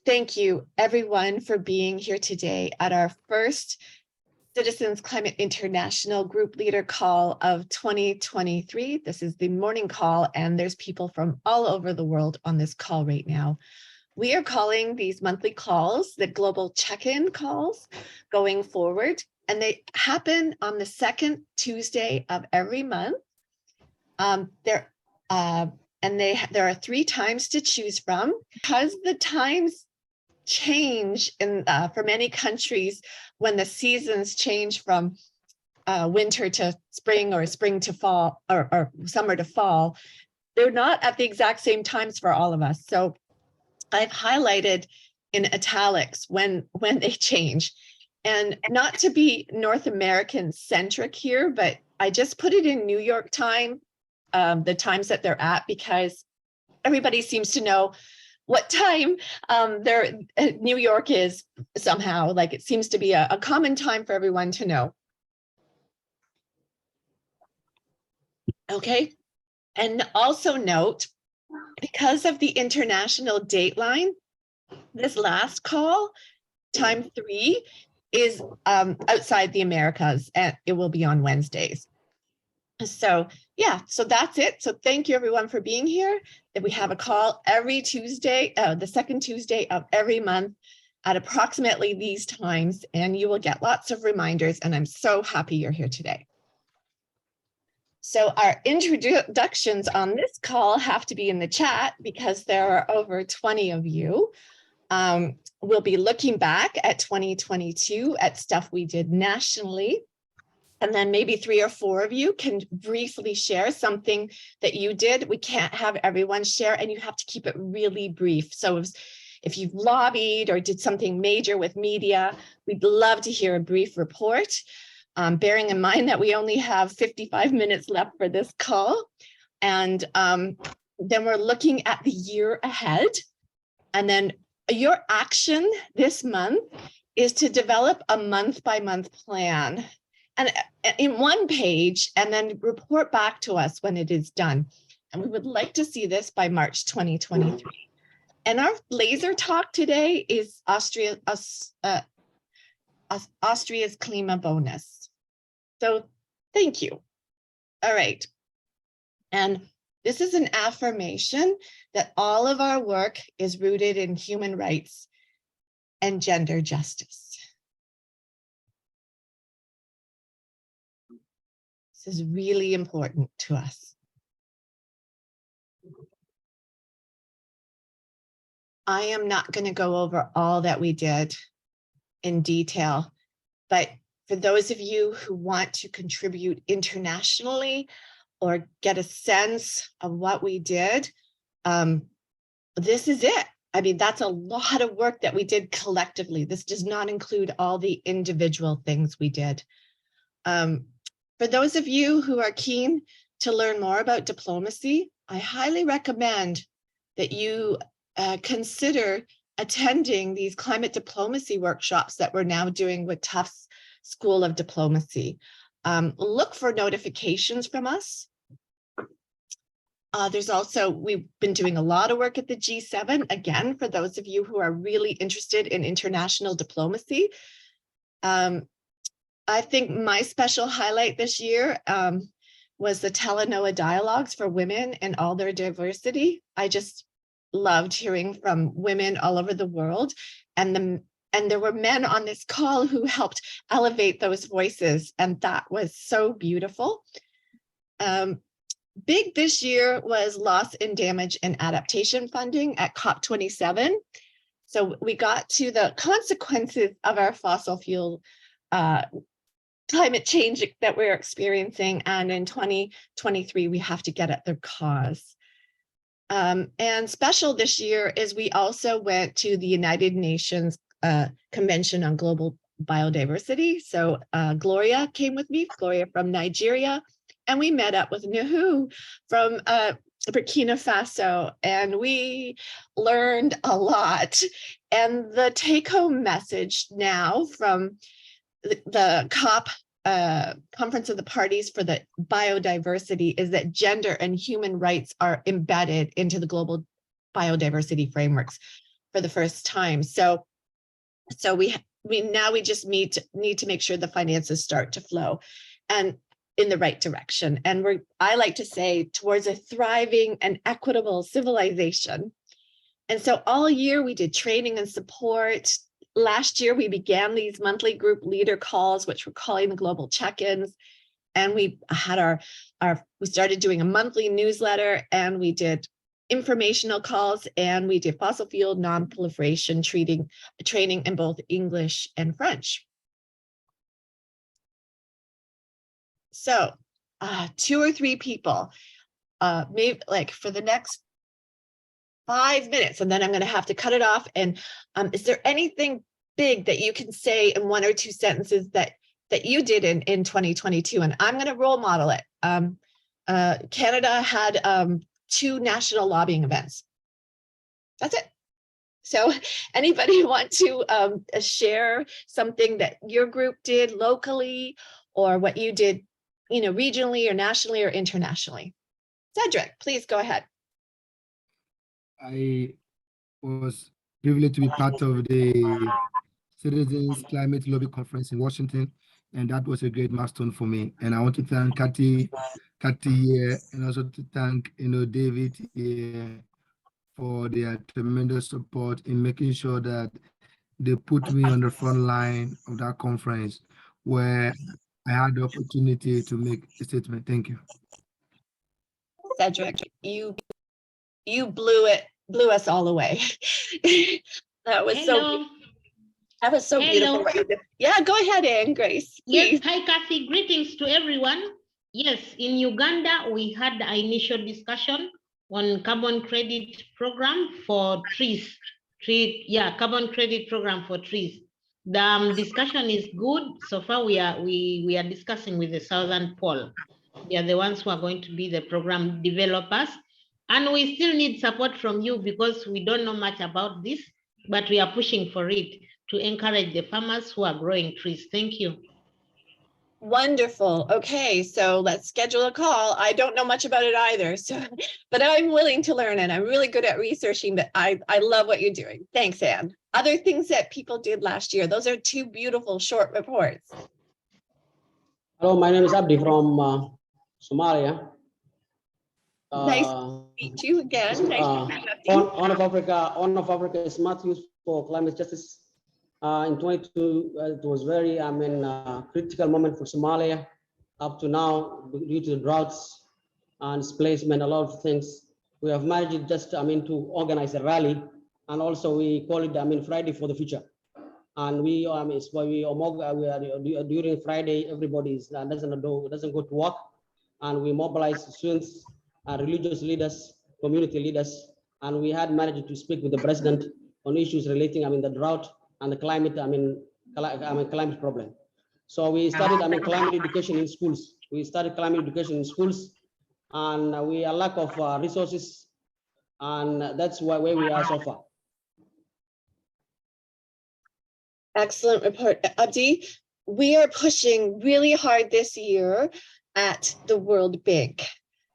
Thank you, everyone, for being here today at our first Citizens Climate International Group Leader Call of 2023. This is the morning call, and there's people from all over the world on this call right now. We are calling these monthly calls the global check-in calls going forward, and they happen on the second Tuesday of every month. There are 3 times to choose from. Because the times change for many countries when the seasons change from winter to spring or spring to fall or summer to fall, they're not at the exact same times for all of us. So I've highlighted in italics when they change. And not to be North American centric here, but I just put it in New York time, the times that they're at, because everybody seems to know what time New York is somehow. Like, it seems to be a common time for everyone to know. Okay, and also note, because of the international dateline, this last call, time 3, is outside the Americas, and it will be on Wednesdays. So yeah, so that's it. So thank you everyone for being here. We have a call every Tuesday, the second Tuesday of every month at approximately these times, and you will get lots of reminders, and I'm so happy you're here today. So our introductions on this call have to be in the chat because there are over 20 of you. We'll be looking back at 2022 at stuff we did nationally. And then maybe 3 or 4 of you can briefly share something that you did. We can't have everyone share, and you have to keep it really brief. So if you've lobbied or did something major with media, we'd love to hear a brief report, bearing in mind that we only have 55 minutes left for this call. And then we're looking at the year ahead. And then your action this month is to develop a month-by-month plan, and in 1 page, and then report back to us when it is done. And we would like to see this by March 2023. And our laser talk today is Austria's Klimabonus. So thank you. All right. And this is an affirmation that all of our work is rooted in human rights and gender justice. This is really important to us. I am not going to go over all that we did in detail, but for those of you who want to contribute internationally or get a sense of what we did, this is it. I mean, that's a lot of work that we did collectively. This does not include all the individual things we did. For those of you who are keen to learn more about diplomacy, I highly recommend that you consider attending these climate diplomacy workshops that we're now doing with Tufts School of Diplomacy. Look for notifications from us. There's also, we've been doing a lot of work at the G7. Again, for those of you who are really interested in international diplomacy. I think my special highlight this year was the Talanoa Dialogues for Women and all their diversity. I just loved hearing from women all over the world, and there were men on this call who helped elevate those voices, and that was so beautiful. Big this year was loss and damage and adaptation funding at COP27. So we got to the consequences of our fossil fuel climate change that we're experiencing, and in 2023 we have to get at the cause. And special this year is we also went to the United Nations Convention on Global Biodiversity. So Gloria came with me, Gloria from Nigeria, and we met up with Nuhu from Burkina Faso, and we learned a lot. And the take-home message now from the COP Conference of the Parties for the Biodiversity is that gender and human rights are embedded into the global biodiversity frameworks for the first time. So we just need to make sure the finances start to flow and in the right direction. And I like to say, towards a thriving and equitable civilization. And so all year we did training and support. Last year we began these monthly group leader calls, which we're calling the global check-ins. And we had we started doing a monthly newsletter, and we did informational calls, and we did fossil fuel non-proliferation training in both English and French. So 2 or 3 people, maybe like for the next 5 minutes, and then I'm going to have to cut it off. And is there anything big that you can say in 1 or 2 sentences that you did in 2022? And I'm going to role model it. Canada had 2 national lobbying events. That's it. So anybody want to share something that your group did locally, or what you did, regionally or nationally or internationally? Cedric, please go ahead. I was privileged to be part of the Citizens Climate Lobby Conference in Washington, and that was a great milestone for me. And I want to thank Kathy here, and also to thank David here for their tremendous support in making sure that they put me on the front line of that conference, where I had the opportunity to make a statement. Thank you. Cedric, you blew us all away. That was Hello. so beautiful. Yeah, go ahead, Anne Grace, please. Yes, hi Kathy, greetings to everyone. Yes, in Uganda, we had the initial discussion on carbon credit program for trees. Carbon credit program for trees. The discussion is good. So far, we are discussing with the Southern Pole. They are the ones who are going to be the program developers. And we still need support from you, because we don't know much about this, but we are pushing for it to encourage the farmers who are growing trees. Thank you. Wonderful. Okay, so let's schedule a call. I don't know much about it either, but I'm willing to learn, and I'm really good at researching, but I love what you're doing. Thanks, Anne. Other things that people did last year. Those are 2 beautiful short reports. Hello, my name is Abdi from Somalia. Nice to meet you again. Nice to meet you. Horn of Africa is much used for climate justice. In 22, it was very, critical moment for Somalia. Up to now, due to the droughts and displacement, a lot of things, we have managed just, to organize a rally, and also we call it, Friday for the Future. And we, it's why we are during Friday, everybody doesn't go to work, and we mobilize students, religious leaders, community leaders, and we had managed to speak with the president on issues relating, the drought and the climate, climate problem. So we started, climate education in schools. And we are lack of resources, and that's where we are so far. Excellent report, Abdi. We are pushing really hard this year at the World Bank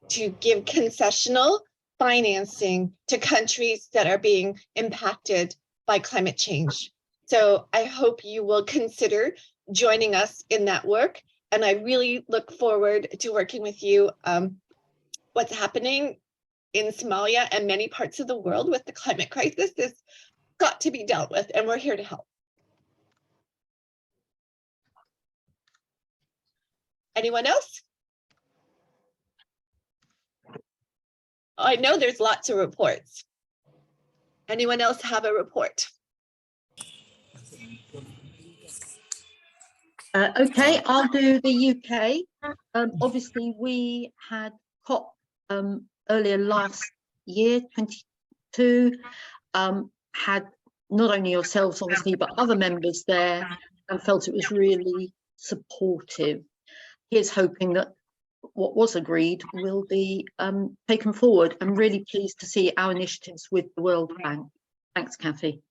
to give concessional financing to countries that are being impacted by climate change. So I hope you will consider joining us in that work. And I really look forward to working with you. What's happening in Somalia and many parts of the world with the climate crisis has got to be dealt with, and we're here to help. Anyone else? I know there's lots of reports. Anyone else have a report? Okay, I'll do the UK. Obviously, we had COP earlier last year, 22, had not only yourselves, obviously, but other members there, and felt it was really supportive. Here's hoping that what was agreed will be taken forward. I'm really pleased to see our initiatives with the World Bank. Thanks, Kathy.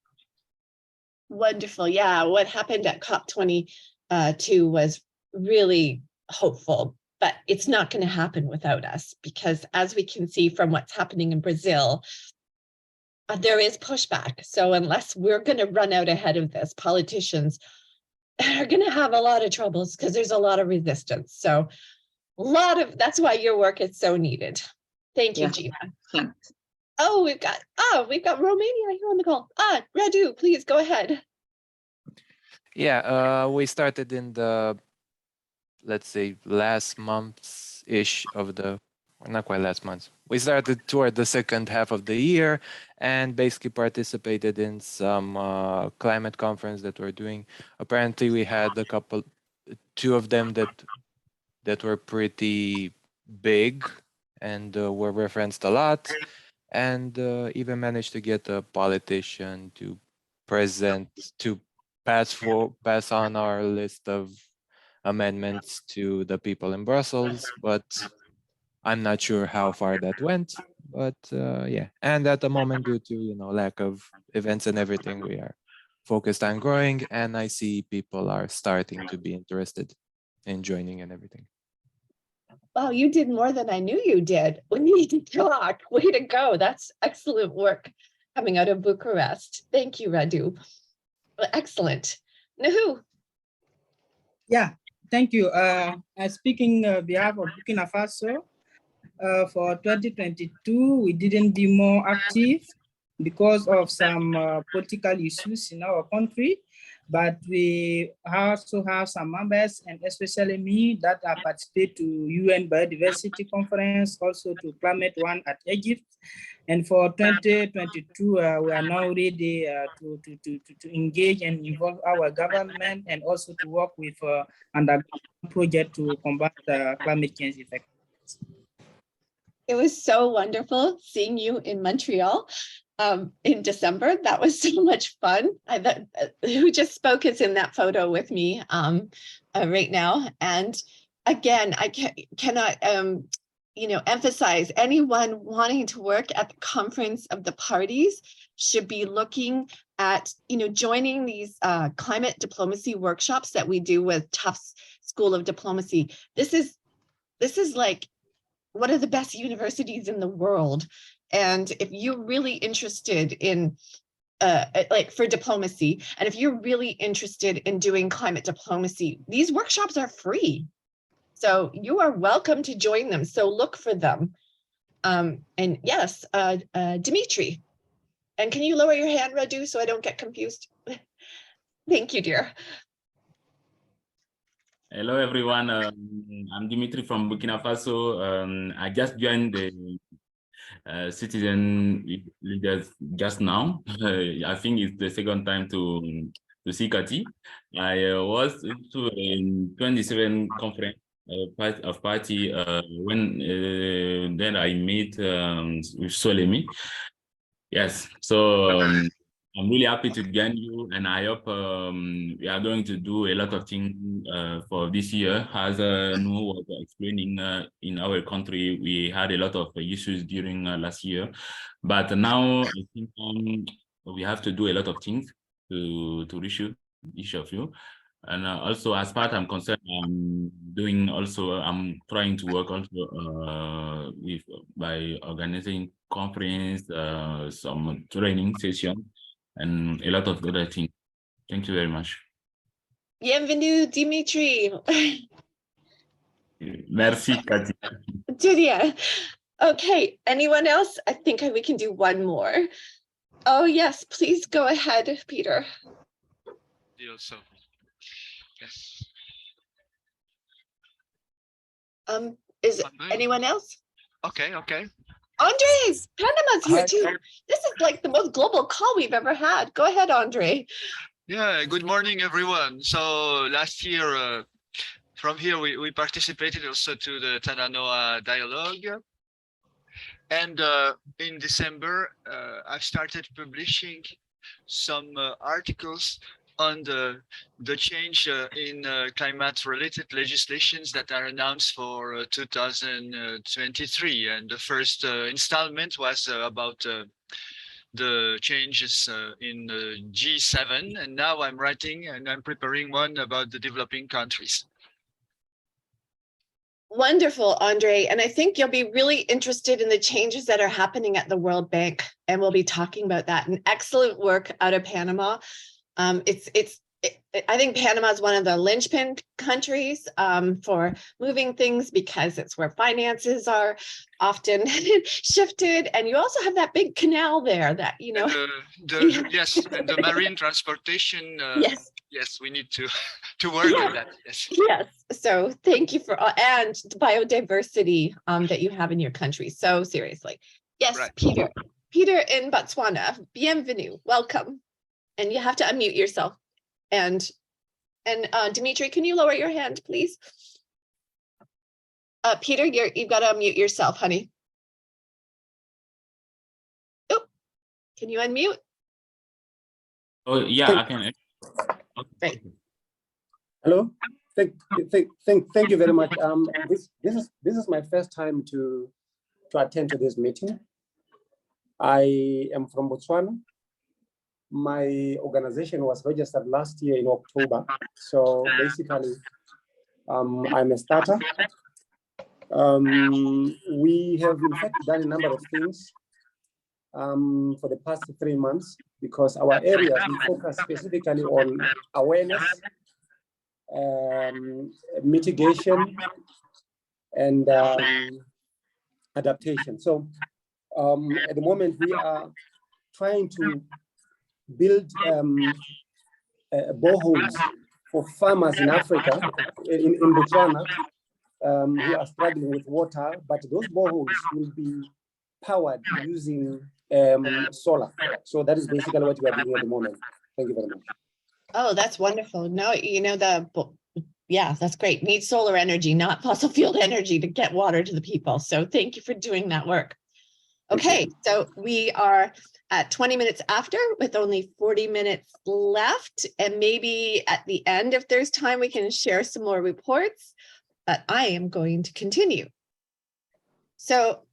Wonderful. Yeah, what happened at COP22 was really hopeful, but it's not going to happen without us, because as we can see from what's happening in Brazil, there is pushback. So unless we're going to run out ahead of this, politicians are going to have a lot of troubles because there's a lot of resistance. So that's why your work is so needed. Thank you, Yeah. Gina. Thanks. Oh, we've got Romania here on the call. Radu, please go ahead. Yeah, we started in the, let's say, last months-ish of the, not quite last month. We started toward the second half of the year and basically participated in some climate conference that we're doing. Apparently, we had two of them that were pretty big and were referenced a lot, and even managed to get a politician to pass on our list of amendments to the people in Brussels, but I'm not sure how far that went. But yeah, and at the moment, due to lack of events and everything, we are focused on growing, and I see people are starting to be interested in joining and everything. Wow, you did more than I knew you did. We need to talk. Way to go. That's excellent work coming out of Bucharest. Thank you, Radu. Excellent. Nahu. Yeah, thank you. I'm speaking on behalf of Burkina Faso. For 2022, we didn't be more active because of some political issues in our country, but we also have some members, and especially me, that I participate to UN Biodiversity Conference, also to Climate One at Egypt. And for 2022, we are now ready to engage and involve our government and also to work with underground project to combat climate change effects. It was so wonderful seeing you in Montreal in December. That was so much fun. Who just spoke is in that photo with me right now. And again, I cannot emphasize, anyone wanting to work at the Conference of the Parties should be looking at joining these climate diplomacy workshops that we do with Tufts School of Diplomacy. This is like one of the best universities in the world. And if you're really interested in for diplomacy, and if you're really interested in doing climate diplomacy, these workshops are free. So you are welcome to join them. So look for them. And yes, Dimitri. And can you lower your hand, Radu, so I don't get confused? Thank you, dear. Hello, everyone. I'm Dimitri from Burkina Faso. I just joined the citizen leaders just now. I think it's the second time to see Kati. I was to a 27 conference of party when then I met with Solemi. Yes, so I'm really happy to join you, and I hope we are going to do a lot of things for this year. As Nuhu was explaining, in our country, we had a lot of issues during last year, but now I think we have to do a lot of things to reach you, each of you. And also, as far as I'm concerned, I'm trying to work also by organizing conference, some training session, and a lot of other things. Thank you very much. Bienvenue, Dimitri. Merci, Kati. Didier. Okay, anyone else? I think we can do one more. Oh, yes, please go ahead, Peter. So, yes. Is anyone else? Okay. Andres, Panama's here too. This is like the most global call we've ever had. Go ahead, Andre. Yeah, good morning, everyone. So last year, from here, we participated also to the Tananoa dialogue. And in December, I've started publishing some articles on the change in climate-related legislations that are announced for 2023. And the first installment was about the changes in G7. And now I'm writing and I'm preparing one about the developing countries. Wonderful, Andre. And I think you'll be really interested in the changes that are happening at the World Bank. And we'll be talking about that. And excellent work out of Panama. I think Panama is one of the linchpin countries for moving things because it's where finances are often shifted. And you also have that big canal there that, you know. Yes, and the marine transportation. Yes. Yes, we need to work on that. Yes. Yes. So thank you for and the biodiversity that you have in your country. So seriously. Yes, Right. Peter. Peter in Botswana. Bienvenue. Welcome. And you have to unmute yourself. And Dimitri, can you lower your hand, please? Peter, you've got to unmute yourself, honey. Oh, can you unmute? Oh, yeah, I can. Great. Hello. Thank you very much. This is my first time to attend to this meeting. I am from Botswana. My organization was registered last year in October. So basically, I'm a starter. We have in fact done a number of things for the past 3 months because our areas we focus specifically on awareness, mitigation, and adaptation. So at the moment we are trying to build boreholes for farmers in Africa, in Botswana, who are struggling with water, but those boreholes will be powered using solar. So that is basically what we are doing at the moment. Thank you very much. Oh, that's wonderful. No, you know, yeah, that's great. Need solar energy, not fossil fuel energy to get water to the people. So thank you for doing that work. Okay, so we are at 20 minutes after with only 40 minutes left. And maybe at the end, if there's time, we can share some more reports, but I am going to continue. So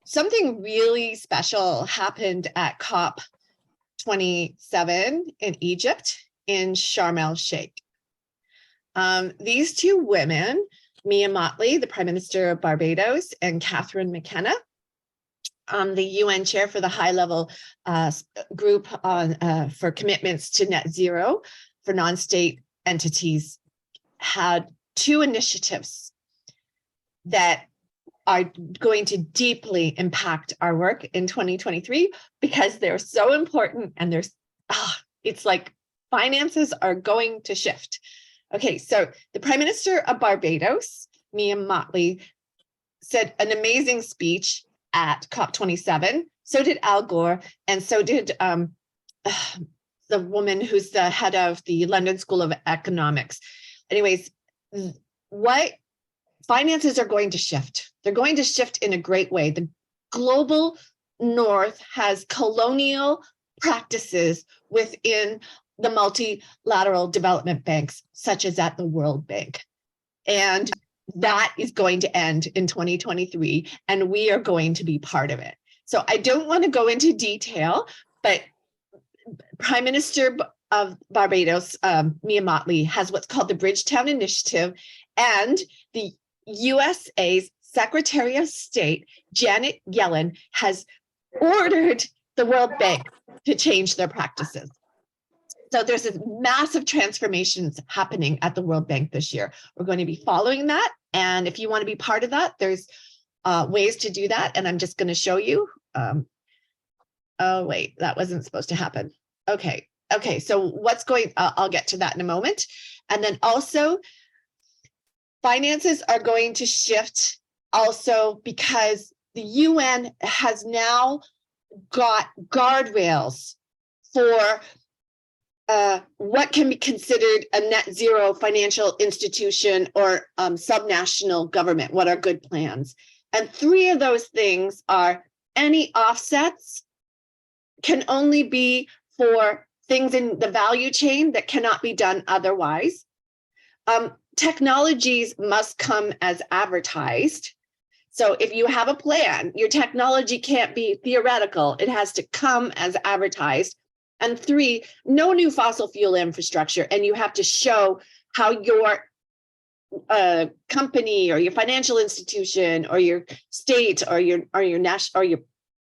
something really special happened at COP27 in Egypt in Sharm el-Sheikh. These two women, Mia Mottley, the Prime Minister of Barbados, and Catherine McKenna, the UN chair for the high-level group on for commitments to net zero for non-state entities, had two initiatives that are going to deeply impact our work in 2023 because they're so important and there's, it's like finances are going to shift. Okay, so the Prime Minister of Barbados, Mia Mottley, said an amazing speech at COP27. So did Al Gore, and so did the woman who's the head of the London School of Economics. Anyways, what finances are going to shift? They're going to shift in a great way. The global North has colonial practices within the multilateral development banks, such as at the World Bank. And that is going to end in 2023, and we are going to be part of it. So I don't want to go into detail, but Prime Minister of Barbados, Mia Mottley, has what's called the Bridgetown Initiative, and the USA's Secretary of State, Janet Yellen, has ordered the World Bank to change their practices. So there's this massive transformations happening at the World Bank this year. We're going to be following that. And if you want to be part of that, there's ways to do that. And I'm just going to show you. Oh, wait, that wasn't supposed to happen. Okay. Okay. So what's going, I'll get to that in a moment. And then also finances are going to shift also because the UN has now got guardrails for what can be considered a net zero financial institution or subnational government, what are good plans. And three of those things are any offsets can only be for things in the value chain that cannot be done otherwise. Technologies must come as advertised. So if you have a plan, your technology can't be theoretical, it has to come as advertised. And three, no new fossil fuel infrastructure, and you have to show how your company or your financial institution or your state or your national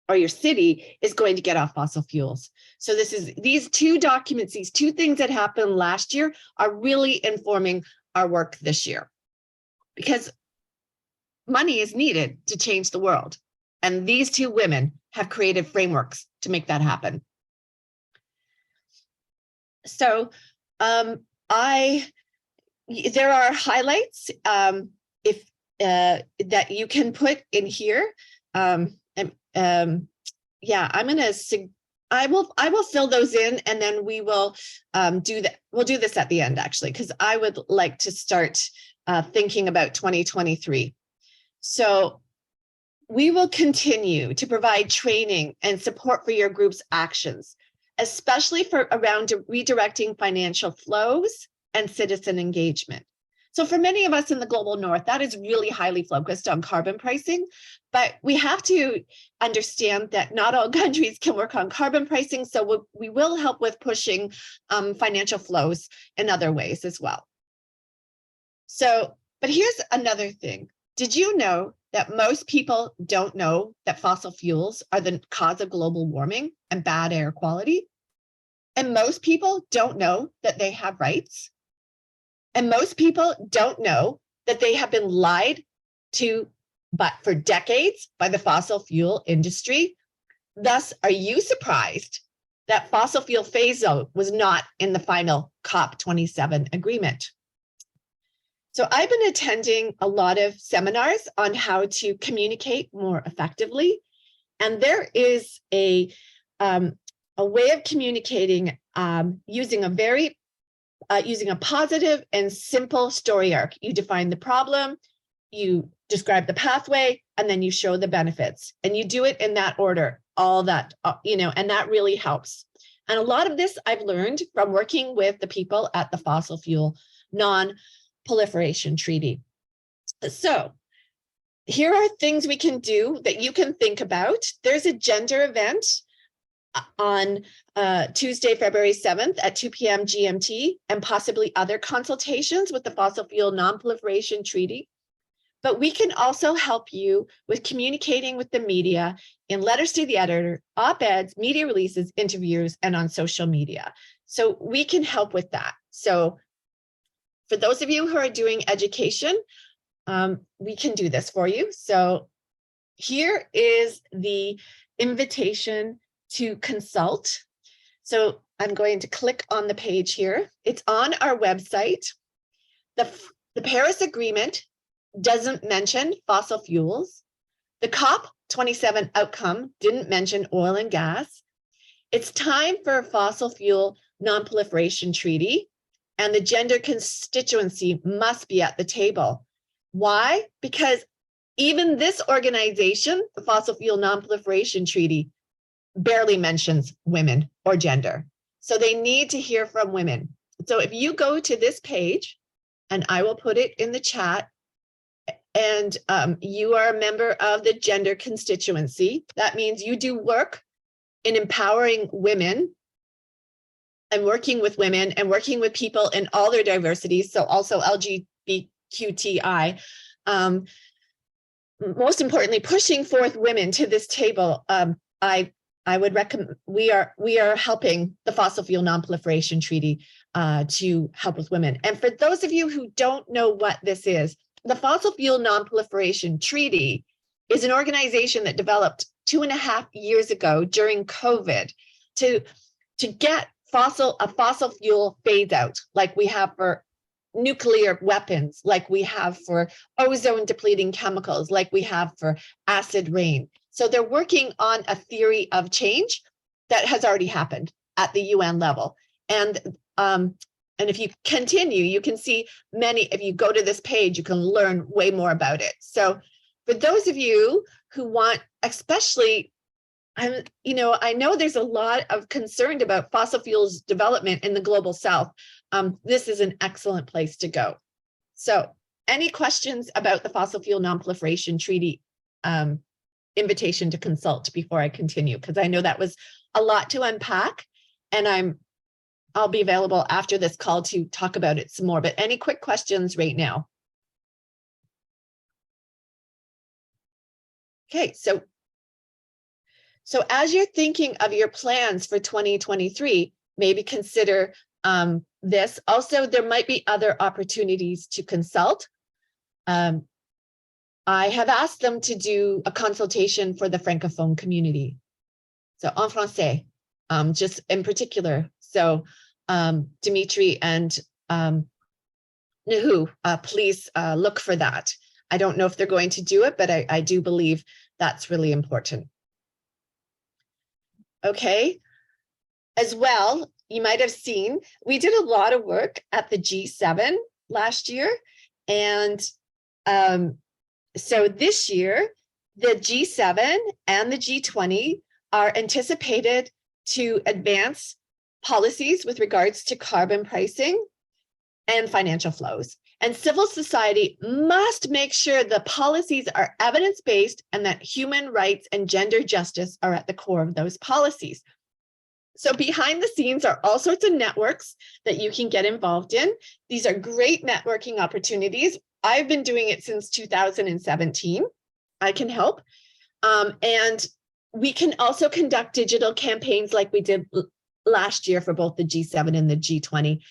or your city is going to get off fossil fuels. So these two documents, these two things that happened last year are really informing our work this year, because money is needed to change the world. And these two women have created frameworks to make that happen. So there are highlights that you can put in here. Yeah, I will fill those in, and then we will do that. We'll do this at the end, actually, because I would like to start thinking about 2023. So we will continue to provide training and support for your group's actions, especially around redirecting financial flows and citizen engagement. So for many of us in the global north, that is really highly focused on carbon pricing, but we have to understand that not all countries can work on carbon pricing, so we will help with pushing financial flows in other ways as well. So, but here's another thing. Did you know that most people don't know that fossil fuels are the cause of global warming and bad air quality? And most people don't know that they have rights. And most people don't know that they have been lied to, but for decades, by the fossil fuel industry. Thus, are you surprised that fossil fuel phase out was not in the final COP27 agreement? So I've been attending a lot of seminars on how to communicate more effectively. And there is a way of communicating using a positive and simple story arc. You define the problem, you describe the pathway, and then you show the benefits. And you do it in that order, all that, and that really helps. And a lot of this I've learned from working with the people at the Fossil Fuel Non-Proliferation Treaty. So here are things we can do that you can think about. There's a gender event on Tuesday, February 7th at 2 p.m. GMT, and possibly other consultations with the Fossil Fuel Non-Proliferation Treaty. But we can also help you with communicating with the media in letters to the editor, op-eds, media releases, interviews, and on social media. So we can help with that. So for those of you who are doing education, we can do this for you. So here is the invitation to consult. So I'm going to click on the page here. It's on our website. The Paris Agreement doesn't mention fossil fuels. The COP27 outcome didn't mention oil and gas. It's time for a fossil fuel non-proliferation treaty, and the gender constituency must be at the table. Why? Because even this organization, the Fossil Fuel Non-Proliferation Treaty, barely mentions women or gender. So they need to hear from women. So if you go to this page, and I will put it in the chat, and you are a member of the gender constituency, that means you do work in empowering women and working with women and working with people in all their diversities, so also LGBTQI. Most importantly, pushing forth women to this table. I would recommend, we are helping the Fossil Fuel Non-Proliferation Treaty to help with women. And for those of you who don't know what this is, the Fossil Fuel Non-Proliferation Treaty is an organization that developed 2.5 years ago during COVID to get a fossil fuel phase out, like we have for nuclear weapons, like we have for ozone depleting chemicals, like we have for acid rain. So they're working on a theory of change that has already happened at the UN level. And if you continue, you can see if you go to this page, you can learn way more about it. So for those of you who want, especially, I know there's a lot of concern about fossil fuels development in the global south. This is an excellent place to go. So any questions about the Fossil Fuel Non-Proliferation Treaty invitation to consult before I continue? Because I know that was a lot to unpack, and I'll be available after this call to talk about it some more, but any quick questions right now? Okay, so as you're thinking of your plans for 2023, maybe consider this. Also, there might be other opportunities to consult. I have asked them to do a consultation for the Francophone community. So en français, just in particular. So Dimitri and Nahu, please look for that. I don't know if they're going to do it, but I do believe that's really important. Okay. As well, you might have seen, we did a lot of work at the G7 last year. And so this year, the G7 and the G20 are anticipated to advance policies with regards to carbon pricing and financial flows. And civil society must make sure the policies are evidence-based and that human rights and gender justice are at the core of those policies. So behind the scenes are all sorts of networks that you can get involved in. These are great networking opportunities. I've been doing it since 2017. I can help. And we can also conduct digital campaigns like we did last year for both the G7 and the G20.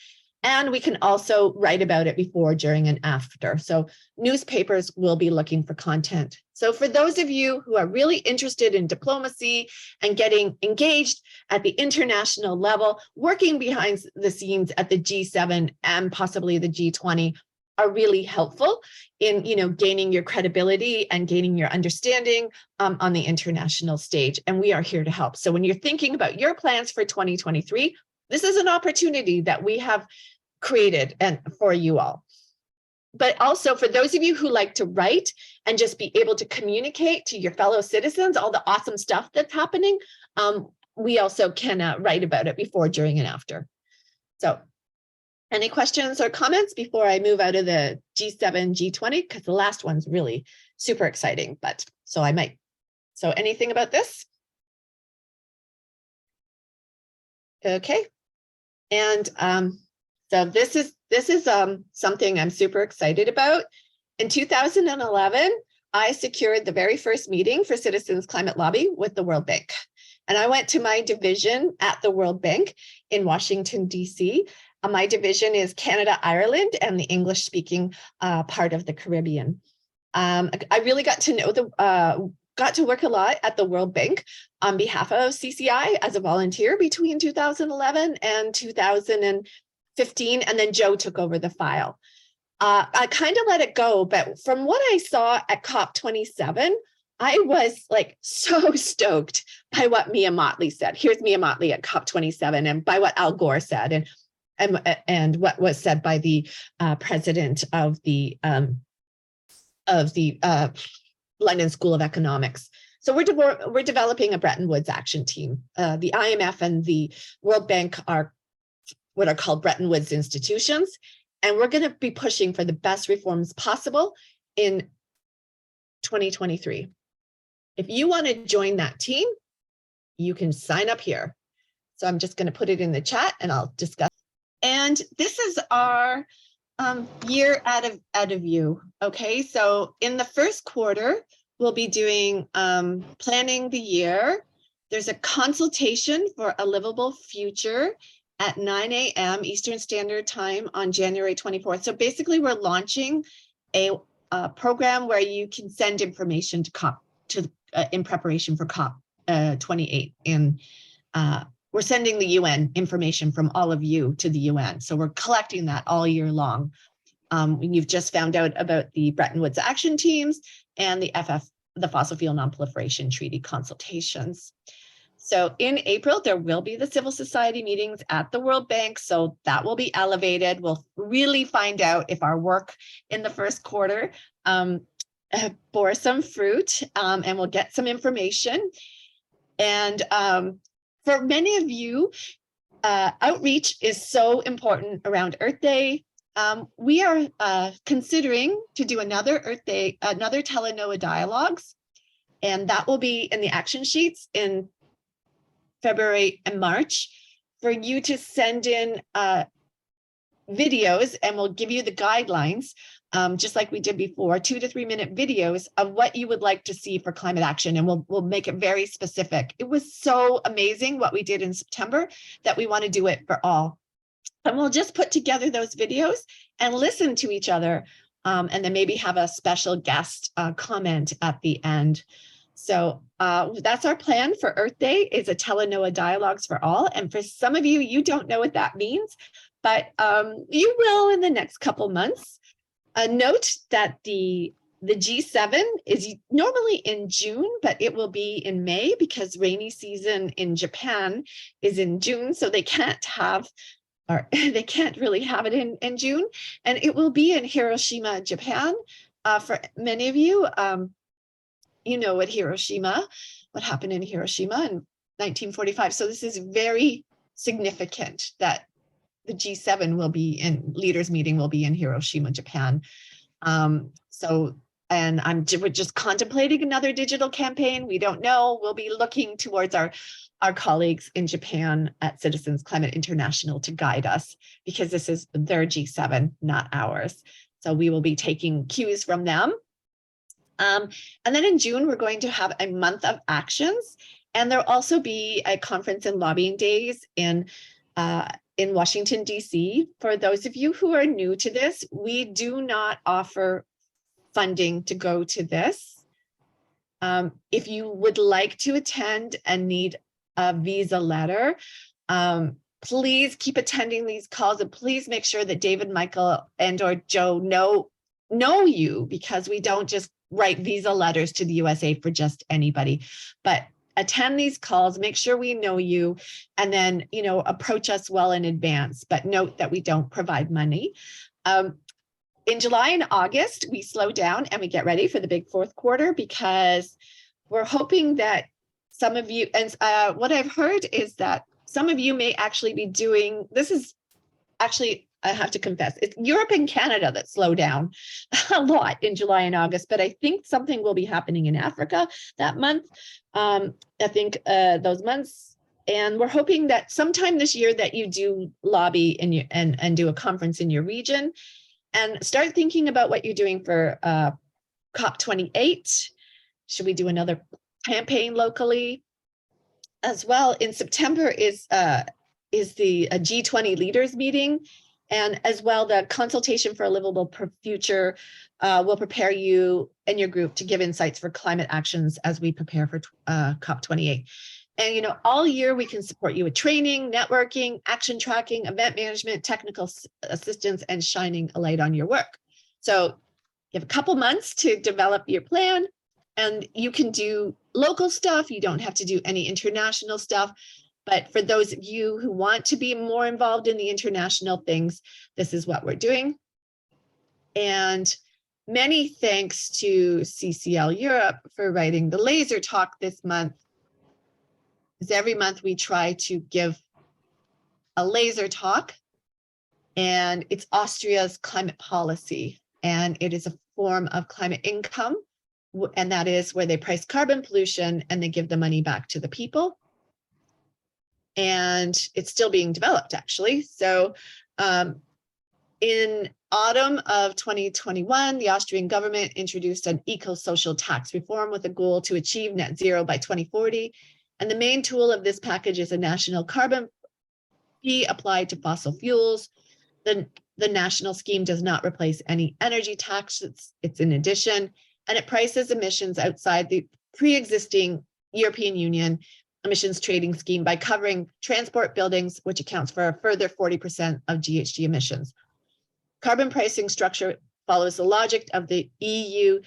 And we can also write about it before, during, and after. So newspapers will be looking for content. So for those of you who are really interested in diplomacy and getting engaged at the international level, working behind the scenes at the G7 and possibly the G20 are really helpful in, gaining your credibility and gaining your understanding on the international stage. And we are here to help. So when you're thinking about your plans for 2023, this is an opportunity that we have created and for you all. But also for those of you who like to write and just be able to communicate to your fellow citizens all the awesome stuff that's happening, we also can write about it before, during, and after. So any questions or comments before I move out of the G7, G20? Because the last one's really super exciting, but so I might. So anything about this? Okay. And so this is something I'm super excited about. In 2011, I secured the very first meeting for Citizens Climate Lobby with the World Bank. And I went to my division at the World Bank in Washington, D.C. My division is Canada, Ireland, and the English-speaking part of the Caribbean. I really got to know got to work a lot at the World Bank on behalf of CCI as a volunteer between 2011 and 2015, and then Joe took over the file. I kind of let it go, but from what I saw at COP27, I was like so stoked by what Mia Motley said. Here's Mia Motley at COP27, and by what Al Gore said, and what was said by the president of the London School of Economics. So we're developing a Bretton Woods action team. The IMF and the World Bank are what are called Bretton Woods institutions, and we're going to be pushing for the best reforms possible in 2023. If you want to join that team, you can sign up here. So I'm just going to put it in the chat and I'll discuss. And this is our year out of view. Okay, so in the first quarter, we'll be doing planning the year. There's a consultation for a livable future at 9 a.m. Eastern Standard Time on January 24th. So basically, we're launching a program where you can send information to COP in preparation for COP 28. And we're sending the UN information from all of you to the UN. So we're collecting that all year long. You've just found out about the Bretton Woods action teams and the Fossil Fuel Non-Proliferation Treaty consultations. So in April, there will be the civil society meetings at the World Bank. So that will be elevated. We'll really find out if our work in the first quarter bore some fruit, and we'll get some information. And for many of you, outreach is so important around Earth Day. We are considering to do another Earth Day, another Telenoa Dialogues, and that will be in the action sheets in February and March for you to send in videos, and we'll give you the guidelines just like we did before, 2 to 3 minute videos of what you would like to see for climate action, and we'll make it very specific. It was so amazing what we did in September that we want to do it for all. And we'll just put together those videos and listen to each other, and then maybe have a special guest comment at the end. So that's our plan for Earth Day, is a Telenoa Dialogues for All. And for some of you, you don't know what that means, but you will in the next couple months. Note that the G7 is normally in June, but it will be in May because rainy season in Japan is in June. So they can't have, or they can't really have it in June. And it will be in Hiroshima, Japan. For many of you, you know what happened in Hiroshima in 1945. So this is very significant that the G7 will be in, leaders meeting will be in Hiroshima, Japan. And we're just contemplating another digital campaign. We don't know. We'll be looking towards our colleagues in Japan at Citizens Climate International to guide us, because this is their G7, not ours. So we will be taking cues from them. And then in June, we're going to have a month of actions, and there'll also be a conference and lobbying days in Washington, D.C. For those of you who are new to this, we do not offer funding to go to this. If you would like to attend and need a visa letter, please keep attending these calls, and please make sure that David, Michael, and or Joe know you, because we don't just write visa letters to the USA for just anybody, but attend these calls, make sure we know you, and then, approach us well in advance, but note that we don't provide money. In July and August, we slow down and we get ready for the big fourth quarter, because we're hoping that some of you, and what I've heard is that some of you may actually be doing, this is actually, I have to confess, it's Europe and Canada that slow down a lot in July and August, but I think something will be happening in Africa that month. I think those months, and we're hoping that sometime this year that you do lobby and do a conference in your region, and start thinking about what you're doing for COP28. Should we do another campaign locally as well? In September is the G20 leaders meeting. And as well, the consultation for a livable future will prepare you and your group to give insights for climate actions as we prepare for COP28. And, all year we can support you with training, networking, action tracking, event management, technical assistance, and shining a light on your work. So you have a couple months to develop your plan, and you can do local stuff. You don't have to do any international stuff. But for those of you who want to be more involved in the international things, this is what we're doing. And many thanks to CCL Europe for writing the laser talk this month. Because every month we try to give a laser talk, and it's Austria's climate policy. And it is a form of climate income. And that is where they price carbon pollution and they give the money back to the people. And it's still being developed, actually. So in autumn of 2021, the Austrian government introduced an eco-social tax reform with a goal to achieve net zero by 2040. And the main tool of this package is a national carbon fee applied to fossil fuels. The national scheme does not replace any energy tax, it's in addition, and it prices emissions outside the pre-existing European Union emissions trading scheme by covering transport, buildings, which accounts for a further 40% of GHG emissions. Carbon pricing structure follows the logic of the EU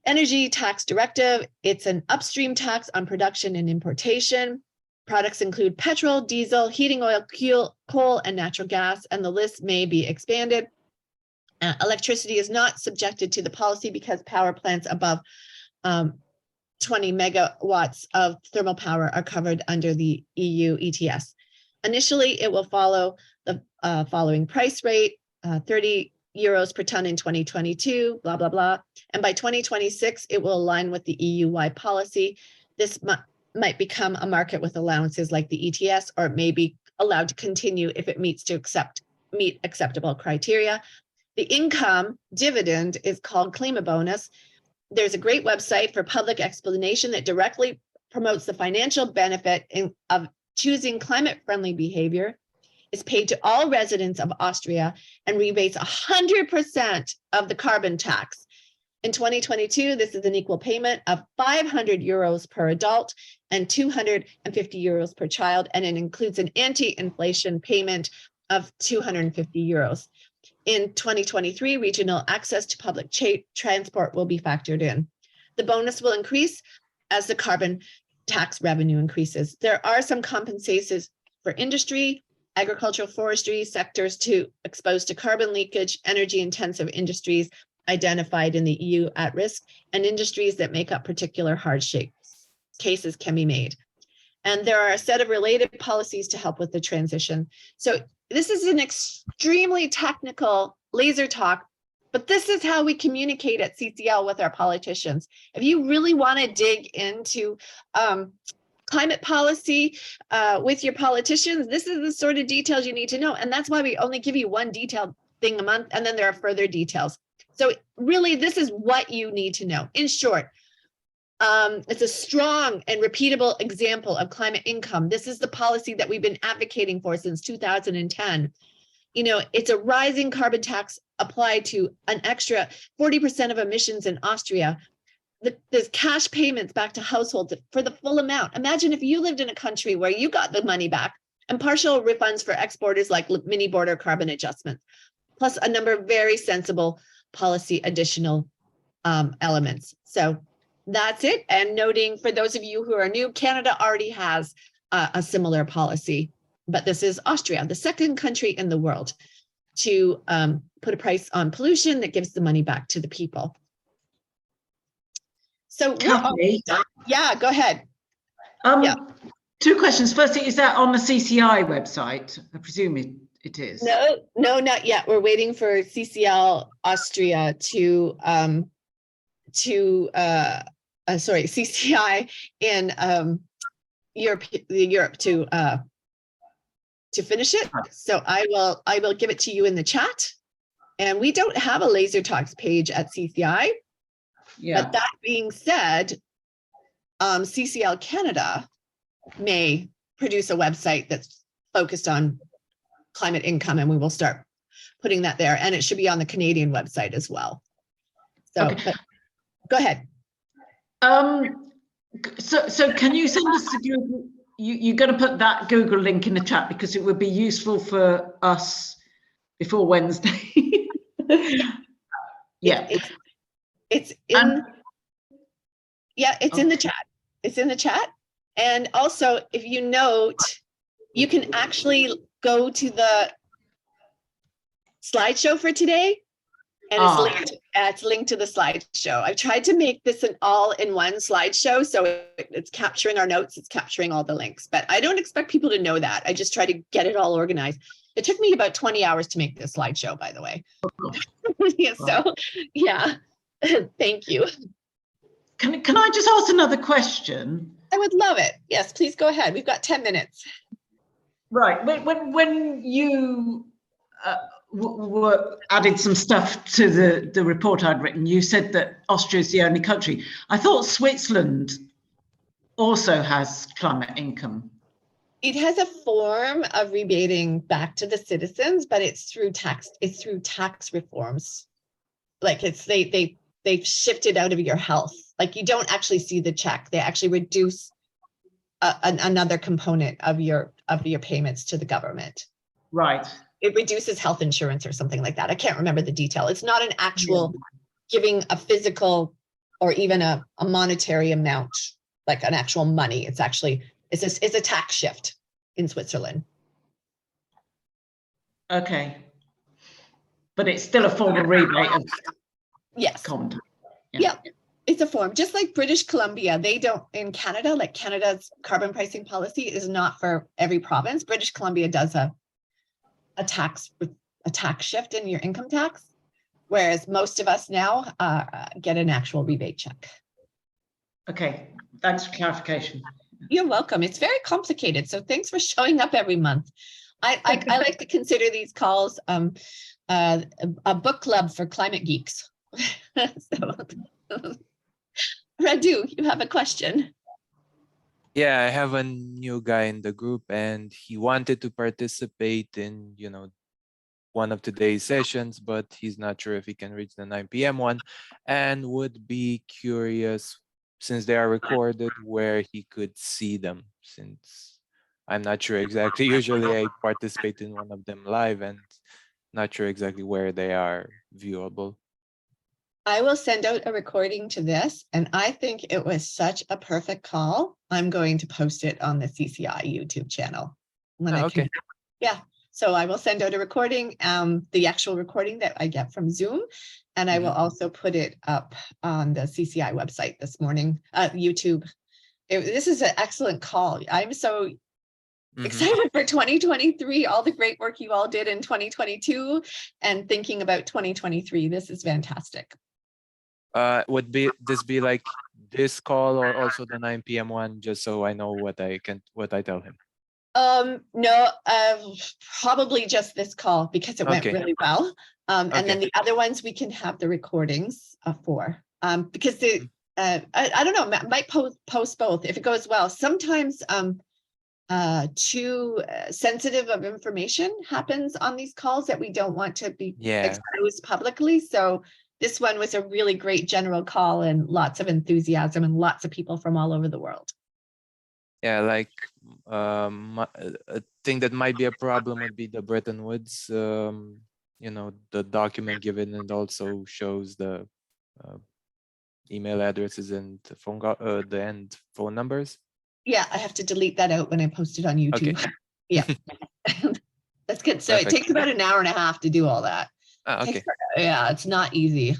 Energy Tax Directive. It's an upstream tax on production and importation. Products include petrol, diesel, heating oil, coal, and natural gas, and the list may be expanded. Electricity is not subjected to the policy because power plants above 20 megawatts of thermal power are covered under the EU ETS. Initially, it will follow the following price rate, 30 euros per ton in 2022, blah, blah, blah. And by 2026, it will align with the EU-wide policy. This might become a market with allowances like the ETS, or it may be allowed to continue if it meet acceptable criteria. The income dividend is called Klimabonus. There's a great website for public explanation that directly promotes the financial benefit of choosing climate-friendly behavior. It's paid to all residents of Austria and rebates 100% of the carbon tax. In 2022, this is an equal payment of 500 euros per adult and 250 euros per child, and it includes an anti-inflation payment of 250 euros. In 2023, regional access to public transport will be factored in. The bonus will increase as the carbon tax revenue increases. There are some compensations for industry, agricultural, forestry sectors exposed to carbon leakage, energy intensive industries identified in the EU at risk, and industries that make up particular hardship cases can be made. And there are a set of related policies to help with the transition. So this is an extremely technical laser talk, but this is how we communicate at CCL with our politicians. If you really want to dig into climate policy with your politicians, this is the sort of details you need to know. And that's why we only give you one detailed thing a month, and then there are further details. So really, this is what you need to know. In short, it's a strong and repeatable example of climate income. This is the policy that we've been advocating for since 2010. You know, it's a rising carbon tax applied to an extra 40% of emissions in Austria. There's cash payments back to households for the full amount. Imagine if you lived in a country where you got the money back, and partial refunds for exporters like mini border carbon adjustments, plus a number of very sensible policy additional elements. So that's it. And noting for those of you who are new, Canada already has a similar policy, but this is Austria, the second country in the world to put a price on pollution that gives the money back to the people. So yeah, go ahead. Yeah. Two questions. Firstly, is that on the CCI website? I presume it is. No, not yet. We're waiting for CCL Austria CCI in Europe to finish it. So I will give it to you in the chat. And we don't have a Laser Talks page at CCI. Yeah. But that being said, CCL Canada may produce a website that's focused on climate income, and we will start putting that there. And it should be on the Canadian website as well. So okay. Go ahead. So can you send us the Google? You're going to put that Google link in the chat because it would be useful for us before Wednesday. Yeah. It's in in the chat. It's in the chat. And also, if you note, you can actually go to the slideshow for today, and it's linked to the slideshow. I've tried to make this an all-in-one slideshow, so it's capturing our notes, it's capturing all the links, but I don't expect people to know that. I just try to get it all organized. It took me about 20 hours to make this slideshow, by the way. Yeah, so, yeah, thank you. Can I just ask another question? I would love it. Yes, please go ahead. We've got 10 minutes. Right. When you added some stuff to the report I'd written, you said that Austria is the only country. I thought Switzerland also has climate income. It has a form of rebating back to the citizens, but it's through tax reforms. Like they've shifted out of your health. Like you don't actually see the check. They actually reduce another component of your payments to the government. Right. It reduces health insurance or something like that. I can't remember the detail. It's not an actual giving a physical or even a monetary amount, like an actual money. It's actually, it's a tax shift in Switzerland. Okay. But it's still a form of rebate of content. Yeah. It's a form, just like British Columbia. They don't, in Canada, like Canada's carbon pricing policy is not for every province. British Columbia does a tax shift in your income tax, whereas most of us now get an actual rebate check. Okay, thanks for clarification. You're welcome. It's very complicated, so thanks for showing up every month. I like to consider these calls a book club for climate geeks. So, Radu, you have a question. Yeah, I have a new guy in the group and he wanted to participate in, one of today's sessions, but he's not sure if he can reach the 9 p.m. one and would be curious, since they are recorded, where he could see them, since I'm not sure exactly. Usually I participate in one of them live and not sure exactly where they are viewable. I will send out a recording to this, and I think it was such a perfect call. I'm going to post it on the CCI YouTube channel. When I Okay. yeah, so I will send out a recording, the actual recording that I get from Zoom, and I will also put it up on the CCI website this morning, YouTube. This is an excellent call. I'm so excited for 2023, all the great work you all did in 2022 and thinking about 2023. This is fantastic. Would this be like this call or also the 9 p.m. one, just so I know what I tell him? No, probably just this call because it went Okay. really well. And Okay. then the other ones we can have the recordings for, because the I don't know, might post both if it goes well. Sometimes too sensitive of information happens on these calls that we don't want to be exposed publicly. So this one was a really great general call and lots of enthusiasm and lots of people from all over the world. Yeah, like a thing that might be a problem would be the Bretton Woods, the document given, and also shows the email addresses and the end phone numbers. Yeah, I have to delete that out when I post it on YouTube. Okay. Yeah, that's good. So Perfect. it takes about an hour and a half to do all that. Okay. Yeah, it's not easy,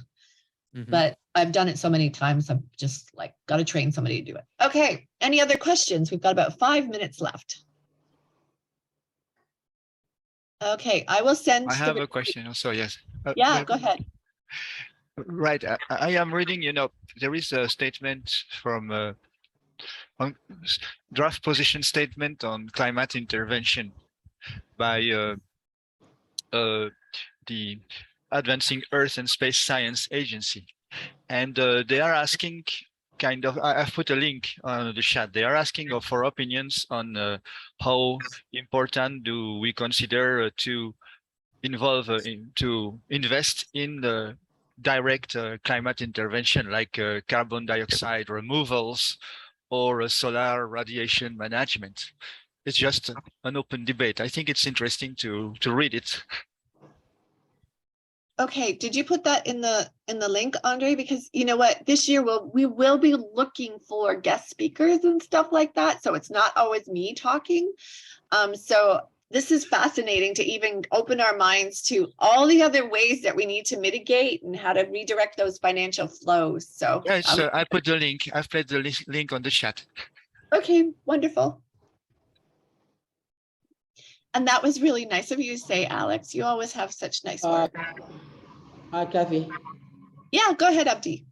but I've done it so many times. I'm just like, got to train somebody to do it. Okay. Any other questions? We've got about 5 minutes left. Okay, I will send. I have a question also, yes. Yeah, go ahead. Right, I am reading, there is a statement from on draft position statement on climate intervention by the Advancing Earth and Space Science Agency. And they are asking I've put a link on the chat. They are asking for opinions on how important do we consider to invest in the direct climate intervention, like carbon dioxide removals or solar radiation management. It's just an open debate. I think it's interesting to read it. Okay, did you put that in the link, Andre? Because you know what, this year we will be looking for guest speakers and stuff like that. So it's not always me talking. So this is fascinating to even open our minds to all the other ways that we need to mitigate and how to redirect those financial flows. So yeah, I put the link. I've put the link on the chat. Okay, wonderful. And that was really nice of you to say, Alex. You always have such nice work. Hi, Kathy. Yeah, go ahead, Abdi.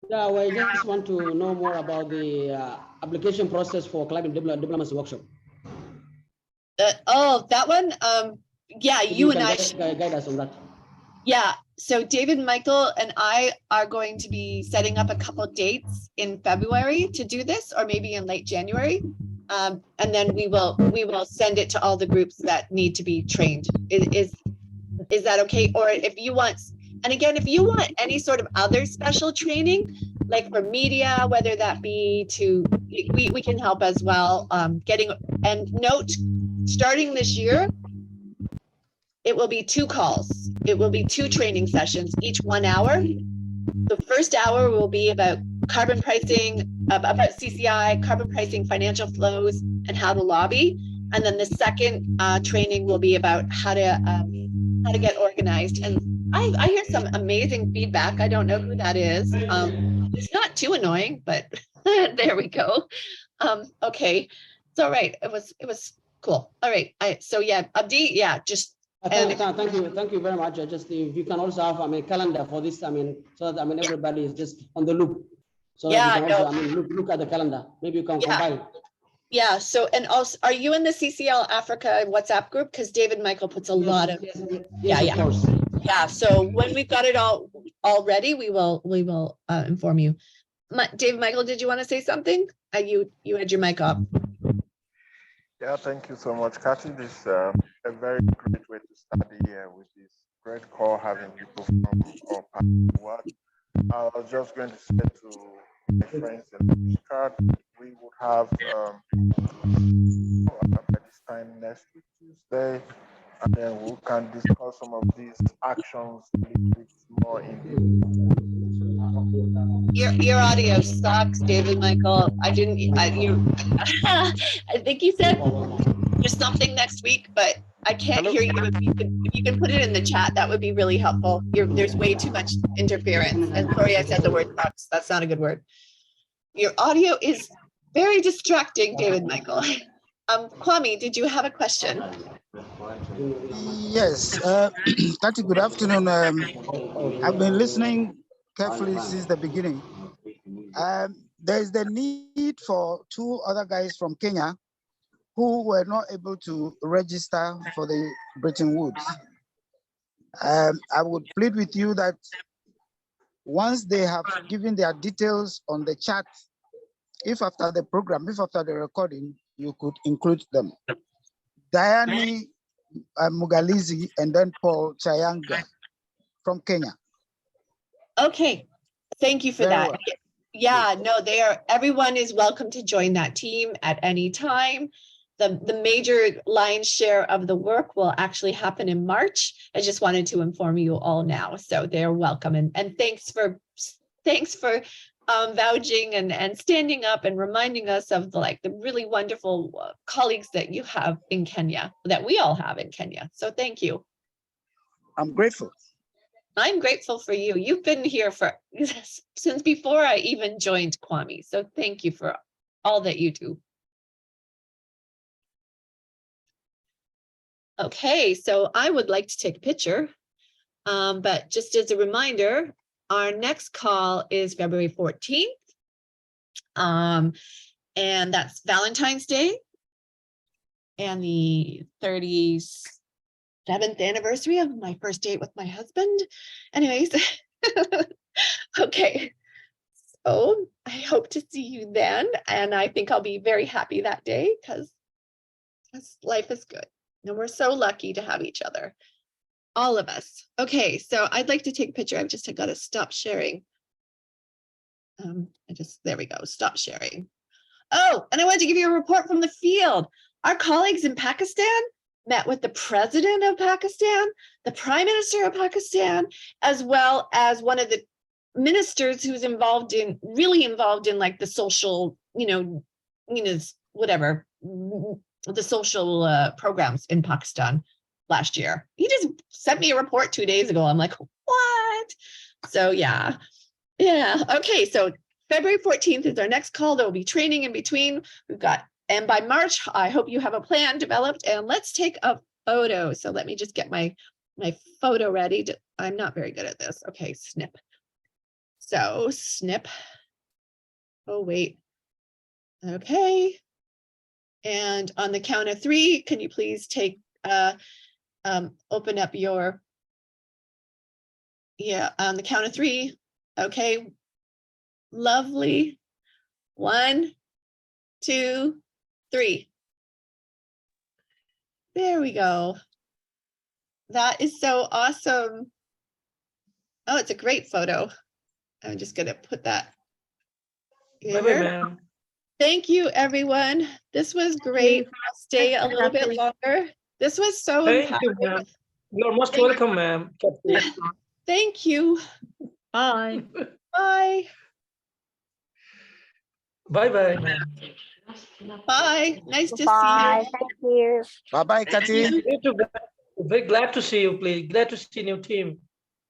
Yeah, well, I just want to know more about the application process for climate diplomacy workshop. Oh, that one. Yeah, you and I guide us on that. Yeah, so David, Michael, and I are going to be setting up a couple of dates in February to do this, or maybe in late January. And then we will send it to all the groups that need to be trained. Is that okay? Or if you want, and again, if you want any sort of other special training, like for media, whether that be we can help as well. Starting this year, it will be 2 calls. It will be 2 training sessions, each 1 hour. The first hour will be about carbon pricing, about CCI, carbon pricing, financial flows, and how to lobby. And then the second training will be about how to get organized. And I hear some amazing feedback. I don't know who that is. It's not too annoying, but there we go. Okay, it's all right. It was cool. All right. So yeah, Abdi, yeah, just. Thank you very much. Just if you can also have a calendar for this, so that everybody is just on the loop. So that you can also look at the calendar. Maybe you can compile. Yeah. So, and also, are you in the CCL Africa WhatsApp group? Because David Michael puts a lot of. Yes, of course. Yeah, so when we've got it all ready, we will inform you. Dave Michael, did you want to say something? You had your mic up. Yeah, thank you so much, Kathy. This is a very great way to start the year with this great call, having people from all parts of the world. I was just going to say to my friends in the card, we would have by this time next week, Tuesday, and then we can discuss some of these actions a little bit more in Your audio sucks, David Michael. I think you said there's something next week, but I can't hear you. If you can put it in the chat, that would be really helpful. There's way too much interference. And sorry, I said the word sucks. That's not a good word. Your audio is very distracting, David Michael. Kwame, did you have a question? Yes, Tati, good afternoon. I've been listening carefully since the beginning. There's the need for 2 other guys from Kenya who were not able to register for the Bretton Woods. I would plead with you that once they have given their details on the chat, if after the program, if after the recording, you could include them. Diane Mugalizi and then Paul Chayanga from Kenya. Okay, thank you for that. Well. Yeah, no, everyone is welcome to join that team at any time. The major lion's share of the work will actually happen in March. I just wanted to inform you all now, so they're welcome. And thanks for vouching and standing up and reminding us of the really wonderful colleagues that you have in Kenya, that we all have in Kenya. So thank you. I'm grateful. I'm grateful for you. You've been here since before I even joined Kwame. So thank you for all that you do. Okay, so I would like to take a picture, but just as a reminder, our next call is February 14th, and that's Valentine's Day and the 37th anniversary of my first date with my husband. Anyways, okay, so I hope to see you then, and I think I'll be very happy that day because life is good. And we're so lucky to have each other, all of us. Okay, so I'd like to take a picture. I've just got to stop sharing. There we go, stop sharing. Oh, and I wanted to give you a report from the field. Our colleagues in Pakistan met with the president of Pakistan, the prime minister of Pakistan, as well as one of the ministers who's really involved in like the social, whatever, the social programs in Pakistan last year. He just sent me a report 2 days ago. I'm like, what? So yeah. Okay, so February 14th is our next call. There will be training in between. And by March, I hope you have a plan developed, and let's take a photo. So let me just get my photo ready. I'm not very good at this. Okay, snip. So snip. Oh, wait. Okay. And on the count of 3, can you please open up your, on the count of 3. Okay, lovely. 1, 2, 3. There we go. That is so awesome. Oh, it's a great photo. I'm just gonna put that here. Thank you, everyone. This was great. I'll stay a little bit longer. This was so empowering. You're most welcome, ma'am. Thank you. Bye. Bye. Bye-bye. Bye. Nice to see you. Thank you. Bye-bye, Kathy. Very glad to see you, please. Glad to see new team.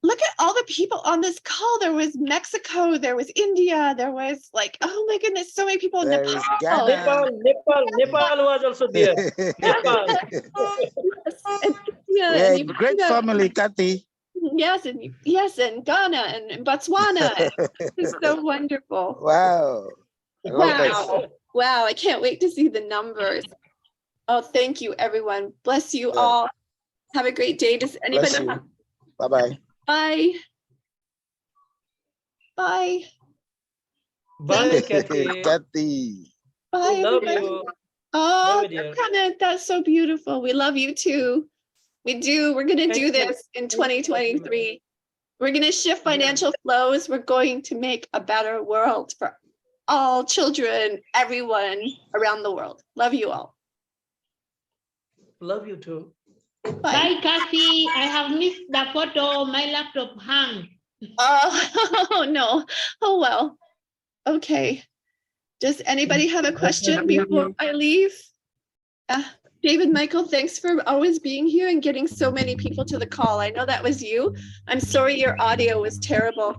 Look at all the people on this call. There was Mexico, there was India, there was oh my goodness, so many people in Nepal. Nepal was also there. Nepal. Yeah, great family, Kathy. Yes, and Ghana and Botswana. It's so wonderful. Wow. Wow, I can't wait to see the numbers. Oh, thank you, everyone. Bless you all. Have a great day. Does anybody Bye-bye. Bye. Bye. Bye, Kathy. Kathy. Bye, Love everybody. you. Oh, Bye, dear. that's so beautiful. We love you too. We do. We're going to do Thank you. this in Thank you. 2023. We're going to shift financial flows. We're going to make a better world for all children, everyone around the world. Love you all. Love you too. Bye, Kathy. I have missed the photo. My laptop hung. Oh, no. Oh, well. Okay. Does anybody have a question before I leave? David, Michael, thanks for always being here and getting so many people to the call. I know that was you. I'm sorry your audio was terrible.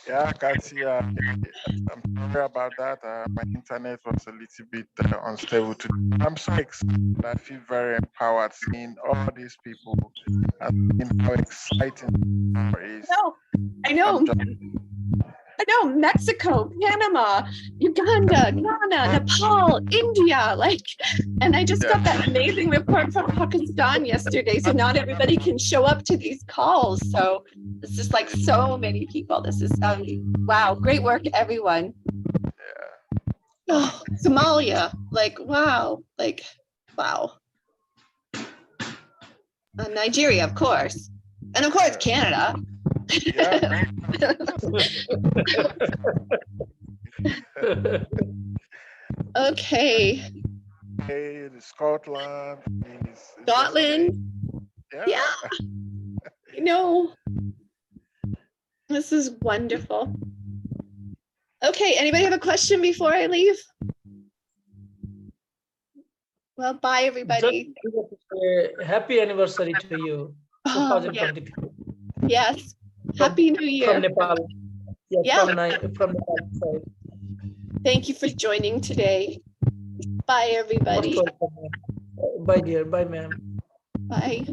Yeah, Kathy, I'm sorry about that. My internet was a little bit unstable today. I'm so excited. I feel very empowered seeing all these people and seeing how exciting it is. No, I know. I know, Mexico, Panama, Uganda, Ghana, Nepal, India, and I just got that amazing report from Pakistan yesterday. So not everybody can show up to these calls. So it's just like so many people. This is, wow, great work, everyone. Oh, Somalia, wow, wow. Nigeria, of course. And of course, Canada. Yeah. Okay. Hey, Scotland. Scotland. Yeah. This is wonderful. Okay, anybody have a question before I leave? Well, bye, everybody. Happy anniversary to you. Oh, 2022. Yes. Happy New Year. From Nepal. Yeah. From Nepal side. Thank you for joining today. Bye, everybody. Most welcome. Bye, dear. Bye, ma'am. Bye.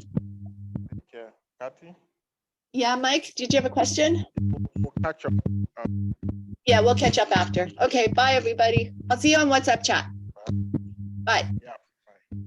Yeah, Kathy? Yeah, Mike, did you have a question? We'll catch up. Yeah, we'll catch up after. Okay, bye, everybody. I'll see you on WhatsApp chat. Bye. Yeah.